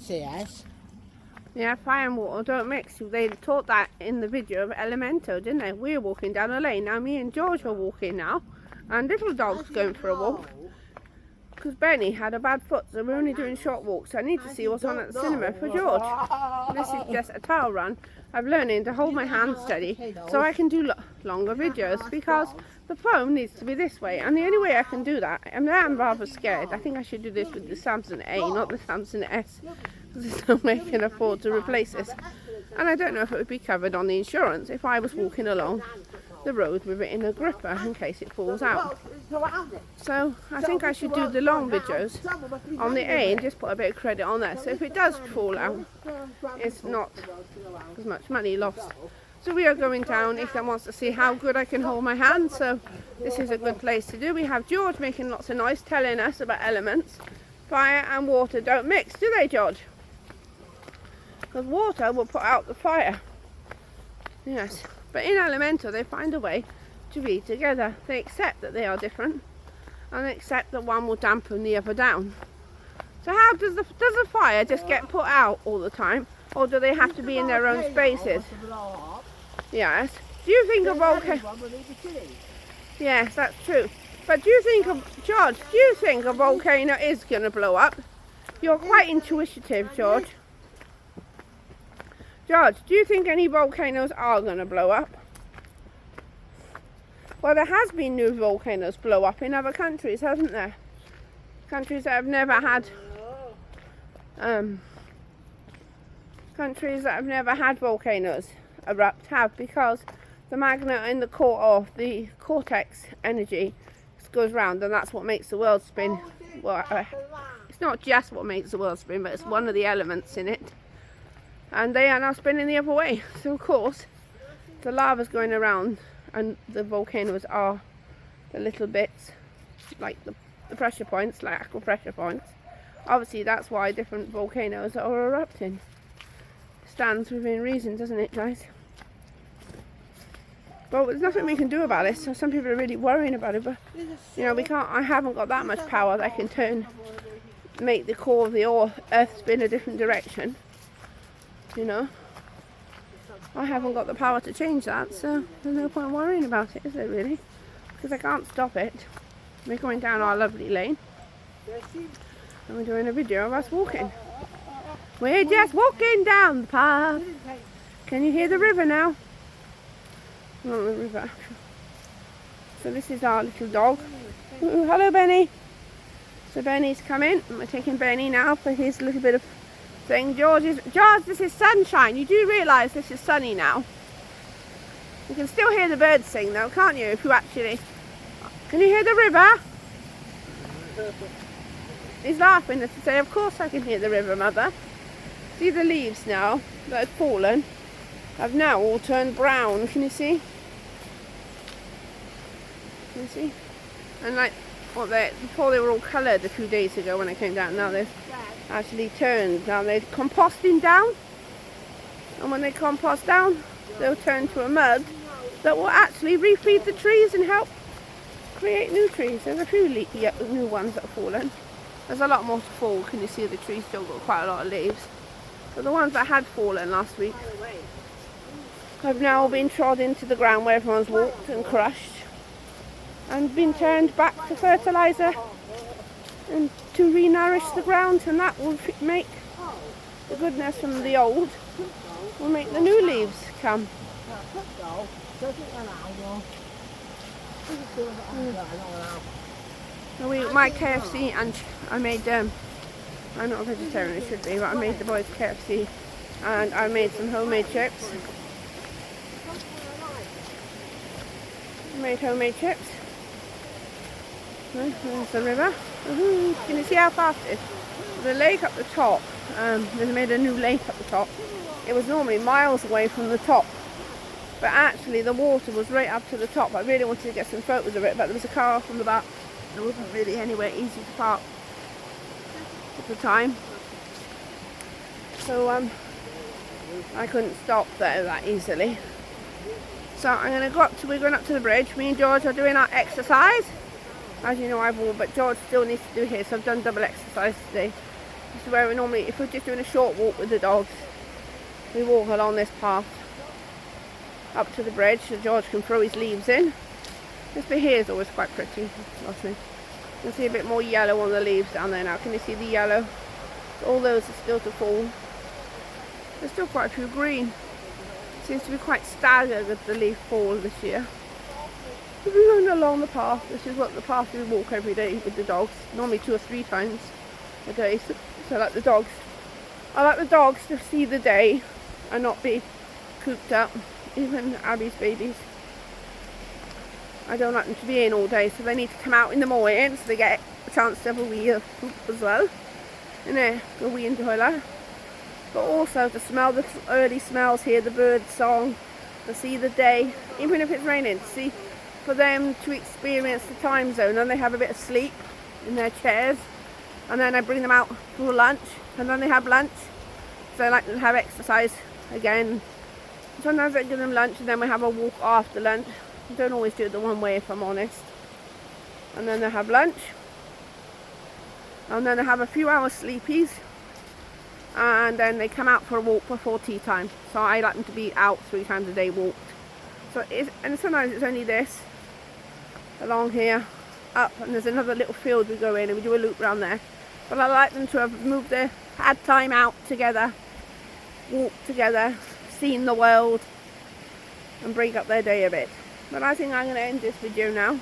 Yes. Yeah, fire and water don't mix. They taught that in the video of Elemento, didn't they? We're walking down a lane. Now me and George are walking now. And little dog's going for a walk. Because Benny had a bad foot, so we're only doing short walks. I need to see what's on at the cinema for George. This is just a trial run. I'm learning to hold my hand steady so I can do longer videos, because the phone needs to be this way, and the only way I can do that, I'm rather scared. I think I should do this with the Samsung A, not the Samsung S, because there's no way I can afford to replace this. And I don't know if it would be covered on the insurance if I was walking along the road with it in a gripper in case it falls out. So I think I should do the long videos on the A and just put a bit of credit on there, so if it does fall out, it's not as much money lost. So we are going down. Ethan wants to see how good I can hold my hand, so this is a good place to do. We have George making lots of noise telling us about elements. Fire and water don't mix, do they, George? Because water will put out the fire. Yes, but in Elemental they find a way to be together. They accept that they are different, and they accept that one will dampen the other down. So how does the fire just get put out all the time, or do they have to be in their own spaces? Yes. Do you think a volcano? Yes, that's true. But do you think, George, do you think a volcano is going to blow up? You're quite intuitive, George. George, do you think any volcanoes are going to blow up? Well, there has been new volcanoes blow up in other countries, hasn't there? Countries that have never had volcanoes erupt have, because the magnet in the core of the cortex energy goes round, and that's what makes the world spin. Well, it's not just what makes the world spin, but it's one of the elements in it. And they are now spinning the other way. So of course, the lava's going around, and the volcanoes are the little bits, like the pressure points, like aqua pressure points. Obviously, that's why different volcanoes are erupting. Stands within reason, doesn't it, guys? Well, there's nothing we can do about this. So some people are really worrying about it, but you know, we can't. I haven't got that much power that I can make the core of the Earth spin a different direction. You know, I haven't got the power to change that, so there's no point worrying about it, is there really? Because I can't stop it. We're going down our lovely lane, and we're doing a video of us walking. We're just walking down the path. Can you hear the river now? Not the river. So this is our little dog. Ooh, hello, Benny. So Benny's coming, and we're taking Benny now for his little bit of thing. George, this is sunshine. You do realise this is sunny now. You can still hear the birds sing though, can't you? If you actually... Can you hear the river? He's laughing as to say, of course I can hear the river, Mother. See the leaves now that have fallen have now all turned brown. Can you see? Can you see? And like, before they were all coloured a few days ago when I came down, now they've actually turned. Now they're composting down, and when they compost down, they'll turn to a mud that will actually refeed the trees and help create new trees. There's a few new ones that have fallen. There's a lot more to fall. Can you see the trees still got quite a lot of leaves? But the ones that had fallen last week have now been trod into the ground where everyone's walked and crushed, and been turned back to fertiliser and to re-nourish the ground, and that will make the goodness from the old, will make the new leaves come. So my KFC, and I made I'm not a vegetarian, it should be, but I made the boys KFC, and I made some homemade chips. There's the river. Can you see how fast it is? The lake up the top, they made a new lake up the top. It was normally miles away from the top, but actually the water was right up to the top. I really wanted to get some photos of it, but there was a car from the back. There wasn't really anywhere easy to park at the time, so I couldn't stop there that easily. So we're going up to the bridge. Me and George are doing our exercise. As you know, but George still needs to do his, so I've done double exercise today. This is where we normally, if we're just doing a short walk with the dogs, we walk along this path up to the bridge so George can throw his leaves in. This bit here is always quite pretty, lovely. You can see a bit more yellow on the leaves down there now. Can you see the yellow? So all those are still to fall. There's still quite a few green. Seems to be quite staggered with the leaf fall this year. We're going along the path. This is what the path we walk every day with the dogs. Normally 2 or 3 times a day. So I like the dogs to see the day and not be cooped up. Even Abby's babies. I don't like them to be in all day, so they need to come out in the morning so they get a chance to have a wee poop as well. In there, a wee in the toilet. But also to smell the early smells, hear the bird song, to see the day, even if it's raining, to see, for them to experience the time zone. And they have a bit of sleep in their chairs, and then I bring them out for lunch, and then they have lunch. So I like them to have exercise again. Sometimes I give them lunch and then we have a walk after lunch. I don't always do it the one way if I'm honest. And then they have lunch. And then they have a few hours sleepies. And then they come out for a walk before tea time. So I like them to be out 3 times a day walked. So and sometimes it's only this. Along here, up, and there's another little field we go in and we do a loop around there. But I like them to have moved had time out together, walked together, seen the world, and break up their day a bit. But I think I'm going to end this video now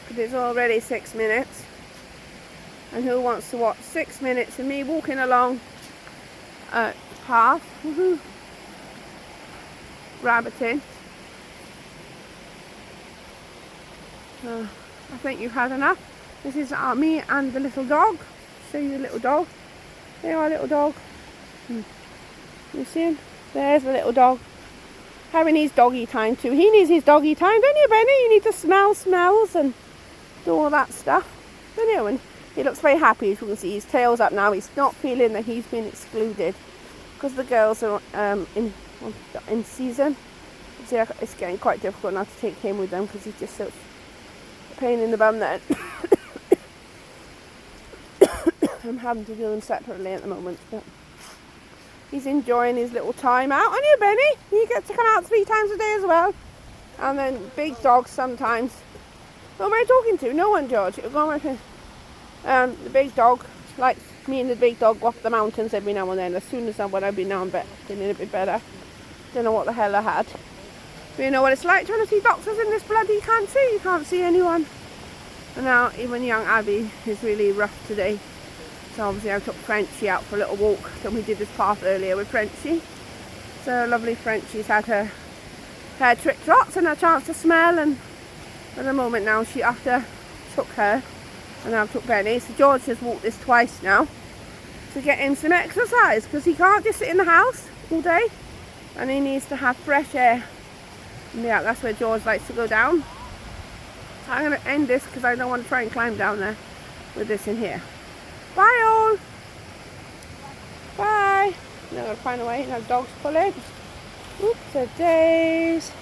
because it's already 6 minutes, and who wants to watch 6 minutes of me walking along a path, rabbiting? I think you've had enough. This is me and the little dog. Show you the little dog. There you are, little dog. You see him? There's the little dog. Having his doggy time too. He needs his doggy time, don't you, Benny? You need to smell smells and do all that stuff, don't you? And he looks very happy, as you can see. His tail's up now. He's not feeling that he's been excluded because the girls are in season. See, it's getting quite difficult now to take him with them because he's just such a pain in the bum then. I'm having to do them separately at the moment, but he's enjoying his little time out. And you, Benny, you get to come out 3 times a day as well. And then big dogs sometimes. Who am I talking to? No one, George. The big dog, like me and the big dog, go up the mountains every now and then. As soon as I've been now feeling a bit better. Don't know what the hell I had. But you know what it's like trying to see doctors in this bloody country. You can't see anyone. And now even young Abby is really rough today. So obviously I took Frenchie out for a little walk. So we did this path earlier with Frenchie. So lovely Frenchie's had her hair trick trots and a chance to smell, and at the moment now after took her and I've took Benny. So George has walked this twice now to get him some exercise because he can't just sit in the house all day and he needs to have fresh air. And yeah, that's where George likes to go down. So I'm going to end this because I don't want to try and climb down there with this in here. Bye all. Bye. Now I'm going to find a way. Now dogs pulling. Oops, a days.